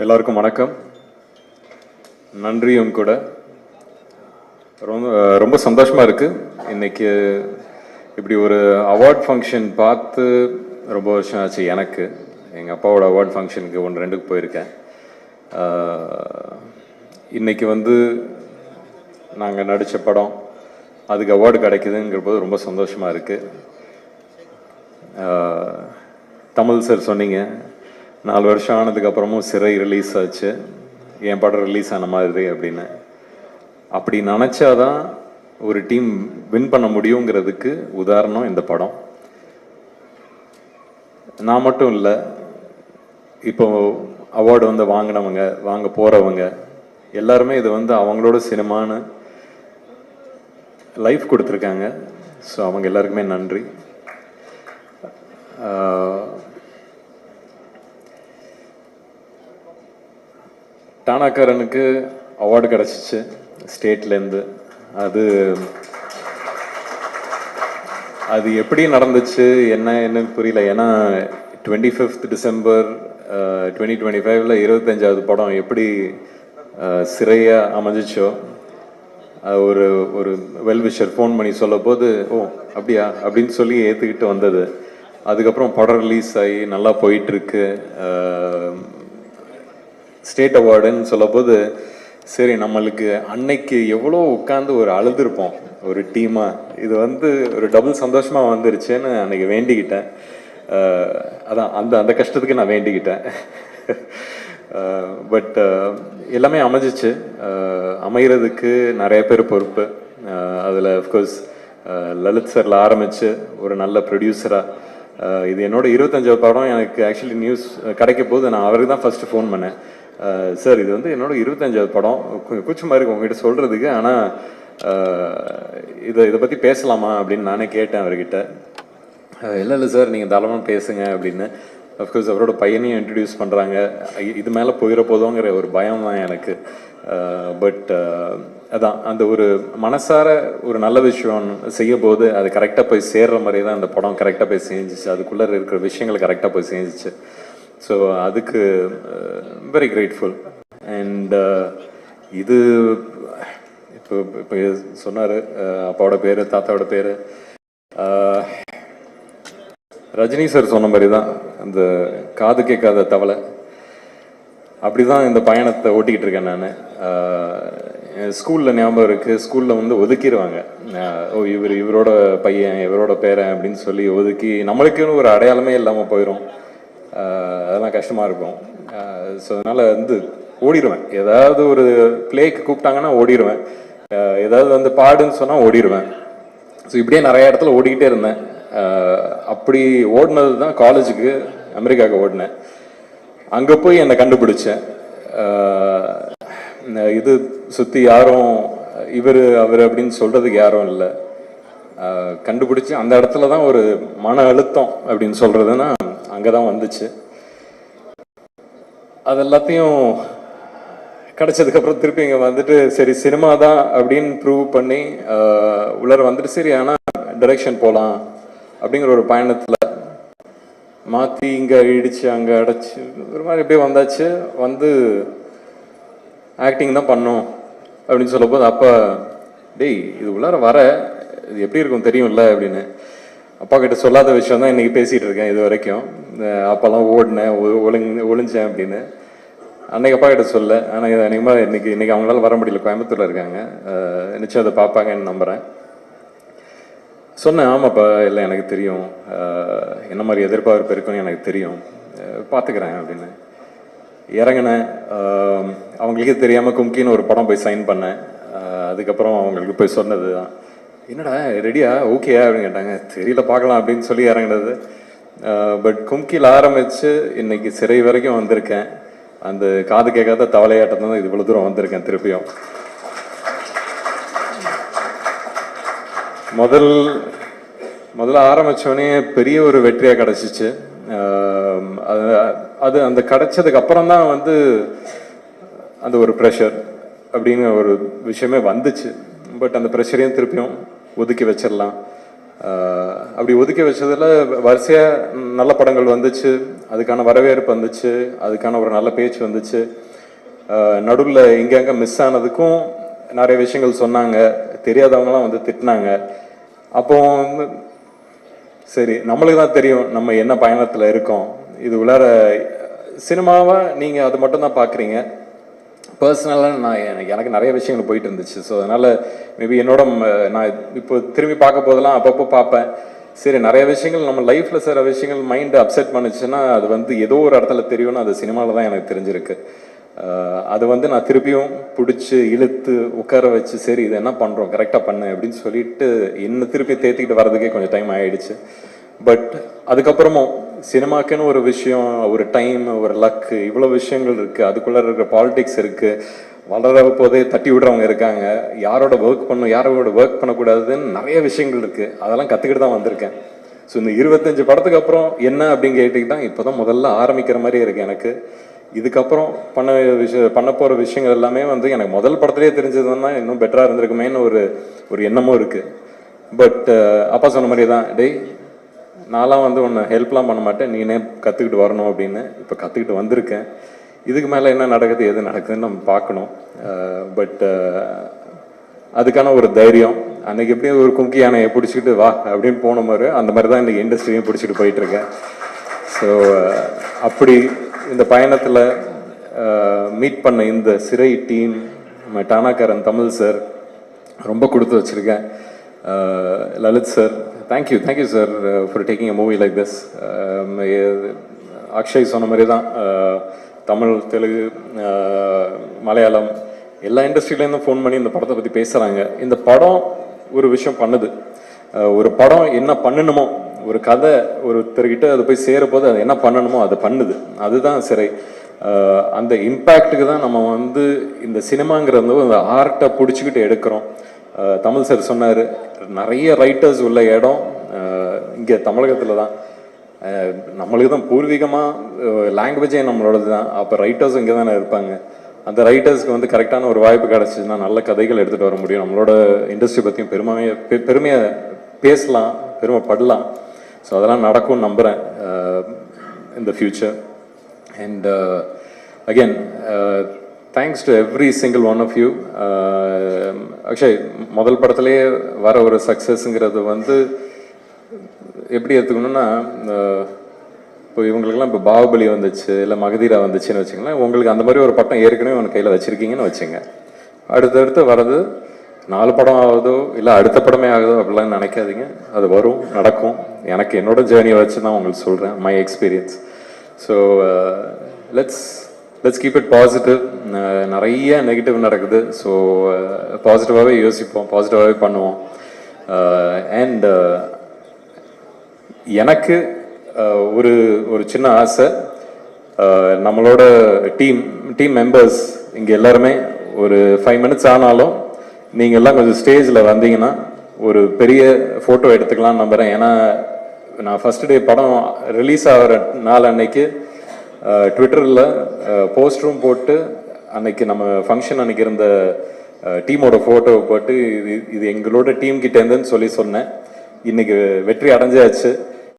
எல்லாருக்கும் வணக்கம். நன்றியும் கூட. ரொம்ப சந்தோஷமாக இருக்குது. இன்றைக்கி இப்படி ஒரு அவார்ட் ஃபங்க்ஷன் பார்த்து ரொம்ப வருஷம் ஆச்சு. எனக்கு எங்கள் அப்பாவோட அவார்ட் ஃபங்க்ஷனுக்கு 1-2க்கு போயிருக்கேன். இன்றைக்கி நாங்கள் நடித்த படம் அதுக்கு அவார்டு கிடைக்குதுங்கிற போது ரொம்ப சந்தோஷமாக இருக்குது. தமிழ் சார் சொன்னீங்க, 4 வருஷம் ஆனதுக்கப்புறமும் சிறை ரிலீஸ் ஆச்சு, என் படம் ரிலீஸ் ஆன மாதிரி அப்படின்னு. அப்படி நினச்சாதான் ஒரு டீம் வின் பண்ண முடியுங்கிறதுக்கு உதாரணம் இந்த படம். நான் மட்டும் இல்லை, இப்போ அவார்டு வாங்கினவங்க, வாங்க போகிறவங்க எல்லாருமே இது அவங்களோட சினிமான்னு லைஃப் கொடுத்துருக்காங்க. ஸோ அவங்க எல்லாருக்குமே நன்றி. டானாக்காரனுக்கு அவார்டு கிடச்சிச்சு ஸ்டேட்லேருந்து. அது எப்படி நடந்துச்சு என்னன்னு புரியல. ஏன்னா 25th December 2025 25வது படம் எப்படி சிறையாக அமைஞ்சிச்சோ, ஒரு ஒரு வெல்விஷர் ஃபோன் பண்ணி சொல்ல போது ஓ அப்படியா அப்படின்னு சொல்லி ஏற்றுக்கிட்டு வந்தது. அதுக்கப்புறம் படம் ரிலீஸ் ஆகி நல்லா போயிட்டுருக்கு. ஸ்டேட் அவார்டுன்னு சொல்ல போது சரி, நம்மளுக்கு அன்னைக்கு எவ்வளோ உட்காந்து ஒரு அழுதுருப்போம் ஒரு டீமாக. இது ஒரு டபுள் சந்தோஷமாக வந்துருச்சுன்னு அன்னைக்கு வேண்டிக்கிட்டேன். அதான் அந்த கஷ்டத்துக்கு நான் வேண்டிக்கிட்டேன். பட் எல்லாமே அமைஞ்சிச்சு. அமைகிறதுக்கு நிறைய பேர் பொறுப்பு. அதில் அஃப்கோர்ஸ் லலித் சாரில் ஆரம்பித்து ஒரு நல்ல ப்ரொடியூசராக, இது என்னோட 25வது படம். எனக்கு ஆக்சுவலி நியூஸ் கிடைக்க போது நான் அவருக்கு தான் ஃபஸ்ட்டு ஃபோன் பண்ணேன். சார், இது என்னோட 25வது படம், கூச்சமாக இருக்கு உங்ககிட்ட சொல்கிறதுக்கு, ஆனால் இதை பற்றி பேசலாமா அப்படின்னு நானே கேட்டேன் அவர்கிட்ட. இல்லை சார், நீங்கள் தாராளமாக பேசுங்க அப்படின்னு. அஃப்கோர்ஸ் அவரோட பையனையும் இன்ட்ரடியூஸ் பண்ணுறாங்க. இது மேலே போயிட போதோங்கிற ஒரு பயம் தான் எனக்கு. பட் அதான், அந்த ஒரு மனசார ஒரு நல்ல விஷயம் செய்ய போது அது கரெக்டாக போய் சேர்ற மாதிரி தான் அந்த படம் கரெக்டாக போய் செஞ்சிச்சு. அதுக்குள்ளே இருக்கிற விஷயங்கள் கரெக்டாக போய் செஞ்சிச்சு. ஸோ அதுக்கு வெரி கிரேட்ஃபுல். அண்ட் இது இப்போ சொன்னார், அப்பாவோட பேர், தாத்தாவோட பேர். ரஜினி சார் சொன்ன மாதிரி தான் அந்த காது கேட்காத தவளை. அப்படி தான் இந்த பயணத்தை ஓட்டிக்கிட்டு இருக்கேன் நான். ஸ்கூலில் ஞாபகம் இருக்குது, ஸ்கூலில் ஒதுக்கிடுவாங்க. ஓ இவரோட பையன், இவரோட பேரன் அப்படின்னு சொல்லி ஒதுக்கி நம்மளுக்குன்னு ஒரு அடையாளமே இல்லாமல் போயிடும். அதெல்லாம் கஷ்டமாக இருக்கும். ஸோ அதனால் ஓடிடுவேன். ஏதாவது ஒரு பிளேக்கு கூப்பிட்டாங்கன்னா ஓடிடுவேன். ஏதாவது பாடுன்னு சொன்னால் ஓடிடுவேன். ஸோ இப்படியே நிறைய இடத்துல ஓடிக்கிட்டே இருந்தேன். அப்படி ஓடினது தான் காலேஜுக்கு அமெரிக்காவுக்கு ஓடினேன். அங்கே போய் என்னை கண்டுபிடிச்சேன். இது சுற்றி யாரும் அவர் அப்படின்னு சொல்கிறதுக்கு யாரும் இல்லை. கண்டுபிடிச்சி அந்த இடத்துல தான் ஒரு மன அழுத்தம் அப்படின்னு சொல்கிறதுன்னா அங்கே தான் வந்துச்சு. அது எல்லாத்தையும் கிடச்சதுக்கப்புறம் திருப்பி இங்கே சரி சினிமா தான் அப்படின்னு ப்ரூவ் பண்ணி உள்ளர சரி ஆனால் டைரக்ஷன் போகலாம் அப்படிங்கிற ஒரு பயணத்தில் மாற்றி இங்கே இடித்து அங்கே அடைச்சி ஒரு மாதிரி எப்படியே வந்தாச்சு. ஆக்டிங் தான் பண்ணோம் அப்படின்னு சொல்ல போது அப்பா, டேய் இது உள்ளார வர இது எப்படி இருக்கும் தெரியும்ல அப்படின்னு. அப்பா கிட்ட சொல்லாத விஷயம் தான் இன்றைக்கி பேசிகிட்டு இருக்கேன் இது வரைக்கும். அப்போல்லாம் ஓடினேன், ஒளிஞ்சேன் அப்படின்னு. அன்றைக்கி அப்பா கிட்ட சொல்ல, ஆனால் இது அன்றைக்கமாக இன்றைக்கி அவங்களால வர முடியல, கோயம்புத்தூரில் இருக்காங்க. நிச்சயம் அதை பார்ப்பாங்கன்னு நம்புகிறேன். சொன்னேன், ஆமாப்பா இல்லை எனக்கு தெரியும், என்ன மாதிரி எதிர்பார்ப்பு இருக்குன்னு எனக்கு தெரியும், பார்த்துக்கிறேன் அப்படின்னு. இறங்கினேன். அவங்களுக்கே தெரியாமல் கும்கின்னு ஒரு படம் போய் சைன் பண்ணேன். அதுக்கப்புறம் அவங்களுக்கு போய் சொன்னது தான், என்னடா ரெடியா ஓகேயா அப்படின்னு கேட்டாங்க. தெரியல பார்க்கலாம் அப்படின்னு சொல்லி இறங்கினது. பட் கும்கியில் ஆரம்பித்து இன்னைக்கு சிறை வரைக்கும் வந்திருக்கேன். அந்த காது கேட்காத தவளையாட்டம் தான் இவ்வளோ தூரம் வந்திருக்கேன். திருப்பியும் முதல்ல ஆரம்பித்தோடனே பெரிய ஒரு வெற்றியாக கிடச்சிச்சு. அது அந்த கிடைச்சதுக்கு அப்புறம் தான் அந்த ஒரு ப்ரெஷர் அப்படிங்கிற ஒரு விஷயமே வந்துச்சு. பட் அந்த ப்ரெஷரையும் திருப்பியும் ஒதுக்கி வச்சிடலாம், அப்படி ஒதுக்கி வச்சதில் வரிசையாக நல்ல படங்கள் வந்துச்சு, அதுக்கான வரவேற்பு வந்துச்சு, அதுக்கான ஒரு நல்ல பேச்சு வந்துச்சு. நடுவில் இங்கங்கே மிஸ் ஆனதுக்கும் நிறைய விஷயங்கள் சொன்னாங்க, தெரியாதவங்களாம் வந்து திட்டினாங்க. அப்போ வந்து சரி, நம்மளுக்கு தான் தெரியும் நம்ம என்ன பயணத்தில் இருக்கோம். இது உள்ளார சினிமாவை நீங்கள் அது மட்டும் தான் பார்க்குறீங்க. பர்சனலாக நான் எனக்கு நிறைய விஷயங்கள் போயிட்டு இருந்துச்சு. ஸோ அதனால் மேபி என்னோட நான் இப்போ திரும்பி பார்க்க போதெல்லாம் அப்பப்போ பார்ப்பேன். சரி, நிறைய விஷயங்கள் நம்ம லைஃப்பில் சில விஷயங்கள் மைண்டு அப்செட் பண்ணுச்சுன்னா அது வந்து ஏதோ ஒரு இடத்துல தெரியும்னு அது சினிமாவில் தான் எனக்கு தெரிஞ்சிருக்கு. அது வந்து நான் திருப்பியும் பிடிச்சி இழுத்து உட்கார வச்சு சரி இது என்ன பண்ணுறோம் கரெக்டாக பண்ணு அப்படின்னு சொல்லிட்டு என்ன திருப்பி தேத்திக்கிட்டு வர்றதுக்கே கொஞ்சம் டைம் ஆகிடுச்சு. பட் அதுக்கப்புறமும் சினிமாக்குன்னு ஒரு விஷயம், ஒரு டைம், ஒரு லக்கு, இவ்வளோ விஷயங்கள் இருக்குது. அதுக்குள்ளே இருக்கிற பாலிடிக்ஸ் இருக்குது. வளர போதே தட்டி விடுறவங்க இருக்காங்க. யாரோட ஒர்க் பண்ணணும், யாரோட ஒர்க் பண்ணக்கூடாதுன்னு நிறைய விஷயங்கள் இருக்குது. அதெல்லாம் கற்றுக்கிட்டு தான் வந்திருக்கேன். ஸோ இந்த 25 படத்துக்கு அப்புறம் என்ன அப்படின்னு கேட்டிங்கன்னா இப்போ தான் முதல்ல ஆரம்பிக்கிற மாதிரி இருக்குது எனக்கு. இதுக்கப்புறம் பண்ண போகிற விஷயங்கள் எல்லாமே வந்து எனக்கு முதல் படத்துலேயே தெரிஞ்சதுன்னா இன்னும் பெட்டராக இருந்திருக்குமேன்னு ஒரு எண்ணமும் இருக்குது. பட் அப்பா சொன்ன மாதிரி தான், டேய் நான்லாம் வந்து ஒன்று ஹெல்ப்லாம் பண்ண மாட்டேன், நீனே கற்றுக்கிட்டு வரணும் அப்படின்னு. இப்போ கற்றுக்கிட்டு வந்திருக்கேன். இதுக்கு மேலே என்ன நடக்குது எது நடக்குதுன்னு நம்ம பார்க்கணும். பட் அதுக்கான ஒரு தைரியம், அன்றைக்கி எப்படியும் ஒரு கும்கி யானையை பிடிச்சிக்கிட்டு வா அப்படின்னு போன மாதிரி அந்த மாதிரி தான் இன்றைக்கி இண்டஸ்ட்ரியும் பிடிச்சிட்டு போயிட்டுருக்கேன். ஸோ அப்படி இந்த பயணத்தில் மீட் பண்ண இந்த சிறை டீம், டானாக்காரன் தமிழ் சார் ரொம்ப கொடுத்து வச்சுருக்கேன். Lalit sir, thank you sir for taking a movie like this. Akshay சொன்ன மாதிரி தான் தமிழ், தெலுங்கு, மலையாளம் எல்லா இண்டஸ்ட்ரியிலேருந்தும் ஃபோன் பண்ணி இந்த படத்தை பற்றி பேசுகிறாங்க. இந்த படம் ஒரு விஷயம் பண்ணுது. ஒரு படம் என்ன பண்ணணுமோ, ஒரு கதை ஒருத்தர்கிட்ட அது போய் சேரப்போது அது என்ன பண்ணணுமோ அதை பண்ணுது. அதுதான் சிறை. அந்த இம்பேக்டுக்கு தான் நம்ம வந்து இந்த சினிமாங்கிறது அந்த ஆர்ட்டை பிடிச்சிக்கிட்டு எடுக்கிறோம். தமிழ் சார் சொன்னார், நிறைய ரைட்டர்ஸ் உள்ள இடம் இங்கே தமிழகத்தில் தான். நம்மளுக்கு தான் பூர்வீகமாக லாங்குவேஜே நம்மளோடது தான். அப்போ ரைட்டர்ஸும் இங்கே தானே இருப்பாங்க. அந்த ரைட்டர்ஸ்க்கு வந்து கரெக்டான ஒரு வாய்ப்பு கிடச்சிதுன்னா நல்ல கதைகள் எடுத்துகிட்டு வர முடியும். நம்மளோட இண்டஸ்ட்ரி பற்றியும் பெருமையாக பேசலாம், பெருமைப்படலாம். ஸோ அதெல்லாம் நடக்கும்னு நம்புகிறேன் in the future. And again, thanks to every single one of you. Akshay, முதல் படத்துலேயே வர ஒரு சக்ஸஸ்ங்கிறது வந்து எப்படி எடுத்துக்கணும்னா, இப்போ இவங்களுக்கெல்லாம் இப்போ பாகுபலி வந்துச்சு, இல்லை மகதீரா வந்துச்சுன்னு வச்சுங்களேன். உங்களுக்கு அந்த மாதிரி ஒரு பட்டம் ஏற்கனவே உனக்கு கையில் வச்சுருக்கீங்கன்னு வச்சுங்க. அடுத்தடுத்து வர்றது 4 படம் ஆகுதோ இல்லை அடுத்த படமே ஆகுதோ அப்படிலாம் நினைக்காதீங்க. அது வரும், நடக்கும். எனக்கு என்னோட ஜேர்னியை வச்சு தான் உங்களுக்கு சொல்கிறேன், my experience. So let's keep it positive. நிறைய நெகட்டிவ் நடக்குது. ஸோ பாசிட்டிவாகவே யோசிப்போம், பாசிட்டிவாகவே பண்ணுவோம். அண்ட் எனக்கு ஒரு சின்ன ஆசை, நம்மளோட டீம் மெம்பர்ஸ் இங்கே எல்லாருமே ஒரு 5 minutes ஆனாலும் நீங்கள் எல்லாம் கொஞ்சம் ஸ்டேஜில் வந்தீங்கன்னா ஒரு பெரிய ஃபோட்டோ எடுத்துக்கலாம்னு நம்புகிறேன். ஏன்னா நான் ஃபர்ஸ்ட் டே படம் ரிலீஸ் ஆகிற நாள் அன்னைக்கு ட்விட்டரில் போஸ்டரும் போட்டு அன்னைக்கு நம்ம ஃபங்க்ஷன் அன்னைக்கு இருந்த டீமோட ஃபோட்டோவை போட்டு இது எங்களோட டீம் கிட்டேருந்துன்னு சொல்லி சொன்னேன். இன்னைக்கு வெற்றி அடைஞ்சாச்சு.